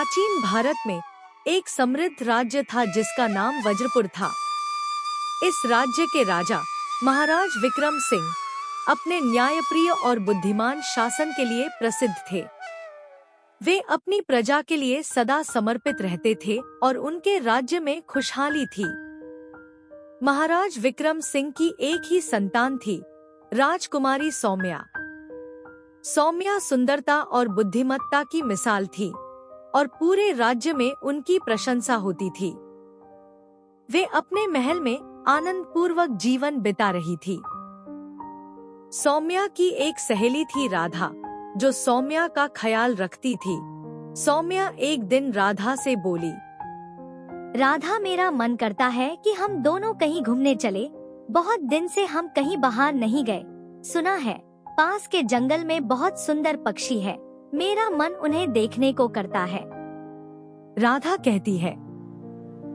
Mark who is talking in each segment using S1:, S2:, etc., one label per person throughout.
S1: प्राचीन भारत में एक समृद्ध राज्य था जिसका नाम वज्रपुर था। इस राज्य के राजा महाराज विक्रम सिंह अपने न्यायप्रिय और बुद्धिमान शासन के लिए प्रसिद्ध थे। वे अपनी प्रजा के लिए सदा समर्पित रहते थे और उनके राज्य में खुशहाली थी। महाराज विक्रम सिंह की एक ही संतान थी, राजकुमारी सौम्या। सौम्या सुंदरता और बुद्धिमत्ता की मिसाल थी और पूरे राज्य में उनकी प्रशंसा होती थी। वे अपने महल में आनंद पूर्वक जीवन बिता रही थी। सौम्या की एक सहेली थी राधा, जो सौम्या का ख्याल रखती थी। सौम्या एक दिन राधा से बोली,
S2: राधा, मेरा मन करता है कि हम दोनों कहीं घूमने चले। बहुत दिन से हम कहीं बाहर नहीं गए। सुना है पास के जंगल में बहुत सुंदर पक्षी है। मेरा मन उन्हें देखने को करता है।
S1: राधा कहती है,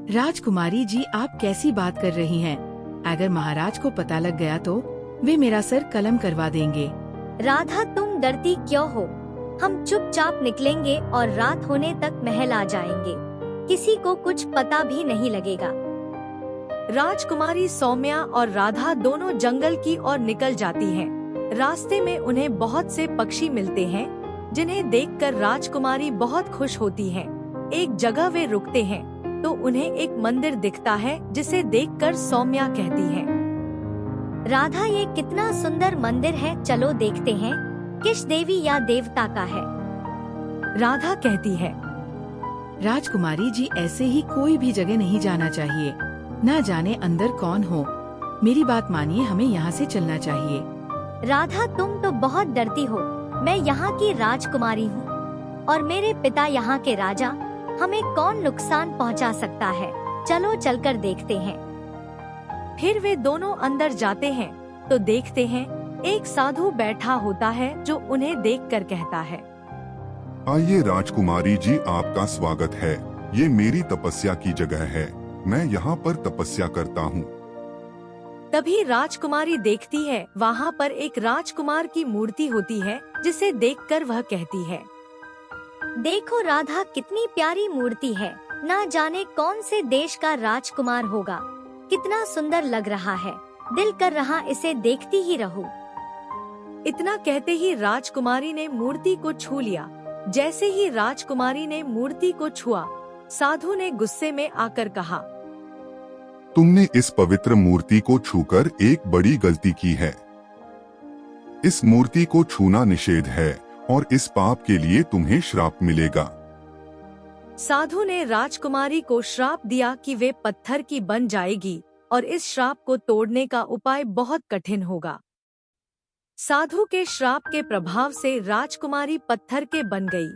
S3: राजकुमारी जी, आप कैसी बात कर रही हैं? अगर महाराज को पता लग गया तो वे मेरा सर कलम करवा देंगे।
S2: राधा, तुम डरती क्यों हो? हम चुपचाप निकलेंगे और रात होने तक महल आ जाएंगे। किसी को कुछ पता भी नहीं लगेगा।
S1: राजकुमारी सौम्या और राधा दोनों जंगल की ओर निकल जाती हैं। रास्ते में उन्हें बहुत से पक्षी मिलते हैं, जिन्हें देखकर राजकुमारी बहुत खुश होती हैं। एक जगह वे रुकते हैं तो उन्हें एक मंदिर दिखता है, जिसे देखकर सौम्या कहती है,
S2: राधा, ये कितना सुंदर मंदिर है। चलो देखते हैं किस देवी या देवता का है।
S1: राधा कहती है,
S3: राजकुमारी जी, ऐसे ही कोई भी जगह नहीं जाना चाहिए। ना जाने अंदर कौन हो। मेरी बात मानिए, हमें यहाँ से चलना चाहिए।
S2: राधा, तुम तो बहुत डरती हो। मैं यहाँ की राजकुमारी हूँ और मेरे पिता यहाँ के राजा। हमें कौन नुकसान पहुँचा सकता है? चलो चलकर देखते हैं।
S1: फिर वे दोनों अंदर जाते हैं तो देखते हैं एक साधु बैठा होता है, जो उन्हें देखकर कहता है,
S4: आइए राजकुमारी जी, आपका स्वागत है। ये मेरी तपस्या की जगह है। मैं यहाँ पर तपस्या करता हूँ।
S1: तभी राजकुमारी देखती है, वहाँ पर एक राजकुमार की मूर्ति होती है, जिसे देखकर वह कहती है,
S2: देखो राधा, कितनी प्यारी मूर्ति है। ना जाने कौन से देश का राजकुमार होगा। कितना सुंदर लग रहा है। दिल कर रहा इसे देखती ही रहूं।
S1: इतना कहते ही राजकुमारी ने मूर्ति को छू लिया। जैसे ही राजकुमारी ने मूर्ति को छुआ, साधु ने गुस्से में आकर कहा,
S4: तुमने इस पवित्र मूर्ति को छूकर एक बड़ी गलती की है। इस मूर्ति को छूना निषेध है और इस पाप के लिए तुम्हें श्राप मिलेगा।
S1: साधु ने राजकुमारी को श्राप दिया कि वे पत्थर की बन जाएगी और इस श्राप को तोड़ने का उपाय बहुत कठिन होगा। साधु के श्राप के प्रभाव से राजकुमारी पत्थर के बन गई।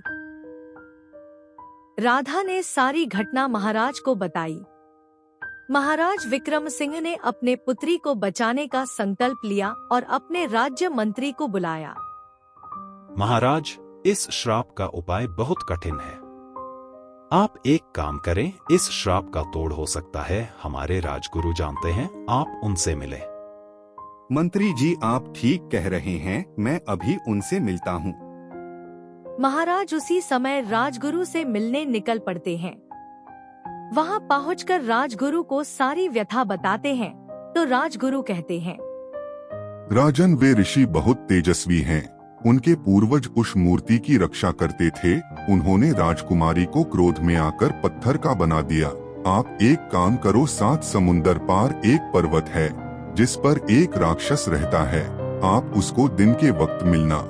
S1: राधा ने सारी घटना महाराज को बताई। महाराज विक्रम सिंह ने अपने पुत्री को बचाने का संकल्प लिया और अपने राज्य मंत्री को बुलाया।
S5: महाराज, इस श्राप का उपाय बहुत कठिन है। आप एक काम करें, इस श्राप का तोड़ हो सकता है। हमारे राजगुरु जानते हैं, आप उनसे मिलें।
S6: मंत्री जी, आप ठीक कह रहे हैं। मैं अभी उनसे मिलता हूँ।
S1: महाराज उसी समय राजगुरु से मिलने निकल पड़ते हैं। वहाँ पहुंचकर राजगुरु को सारी व्यथा बताते हैं तो राजगुरु कहते हैं,
S4: राजन, वे ऋषि बहुत तेजस्वी हैं। उनके पूर्वज उस मूर्ति की रक्षा करते थे। उन्होंने राजकुमारी को क्रोध में आकर पत्थर का बना दिया। आप एक काम करो, 7 समुंदर पार एक पर्वत है, जिस पर एक राक्षस रहता है। आप उसको दिन के वक्त मिलना।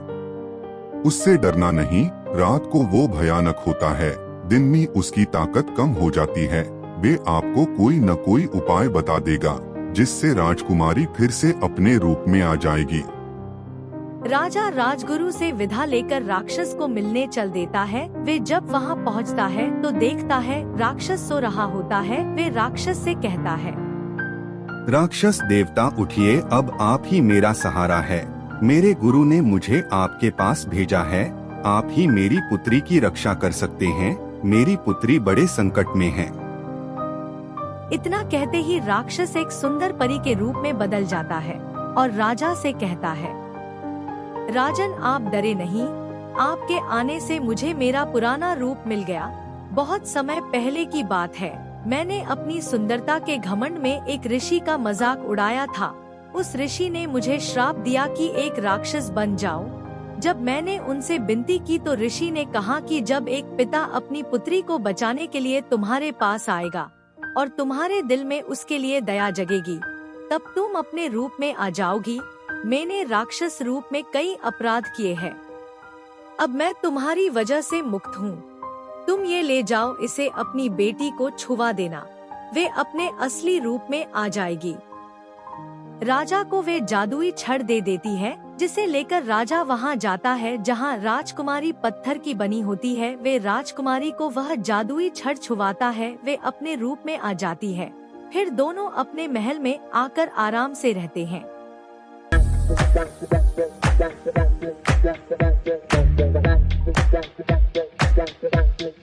S4: उससे डरना नहीं। रात को वो भयानक होता है। दिन में उसकी ताकत कम हो जाती है। वे आपको कोई न कोई उपाय बता देगा, जिससे राजकुमारी फिर से अपने रूप में आ जाएगी।
S1: राजा राजगुरु से विदा लेकर राक्षस को मिलने चल देता है। वे जब वहाँ पहुँचता है तो देखता है राक्षस सो रहा होता है। वे राक्षस से कहता है,
S6: राक्षस देवता, उठिए, अब आप ही मेरा सहारा है। मेरे गुरु ने मुझे आपके पास भेजा है। आप ही मेरी पुत्री की रक्षा कर सकते हैं। मेरी पुत्री बड़े संकट में है।
S1: इतना कहते ही राक्षस एक सुंदर परी के रूप में बदल जाता है और राजा से कहता है, राजन, आप डरे नहीं। आपके आने से मुझे मेरा पुराना रूप मिल गया। बहुत समय पहले की बात है, मैंने अपनी सुंदरता के घमंड में एक ऋषि का मजाक उड़ाया था। उस ऋषि ने मुझे श्राप दिया कि एक राक्षस बन जाओ। जब मैंने उनसे विनती की तो ऋषि ने कहा कि जब एक पिता अपनी पुत्री को बचाने के लिए तुम्हारे पास आएगा और तुम्हारे दिल में उसके लिए दया जगेगी, तब तुम अपने रूप में आ जाओगी। मैंने राक्षस रूप में कई अपराध किए हैं, अब मैं तुम्हारी वजह से मुक्त हूँ। तुम ये ले जाओ, इसे अपनी बेटी को छुवा देना, वे अपने असली रूप में आ जाएगी। राजा को वे जादुई छड़ दे देती है, जिसे लेकर राजा वहाँ जाता है जहाँ राजकुमारी पत्थर की बनी होती है। वे राजकुमारी को वह जादुई छड़ छुवाता है, वे अपने रूप में आ जाती है। फिर दोनों अपने महल में आकर आराम से रहते हैं।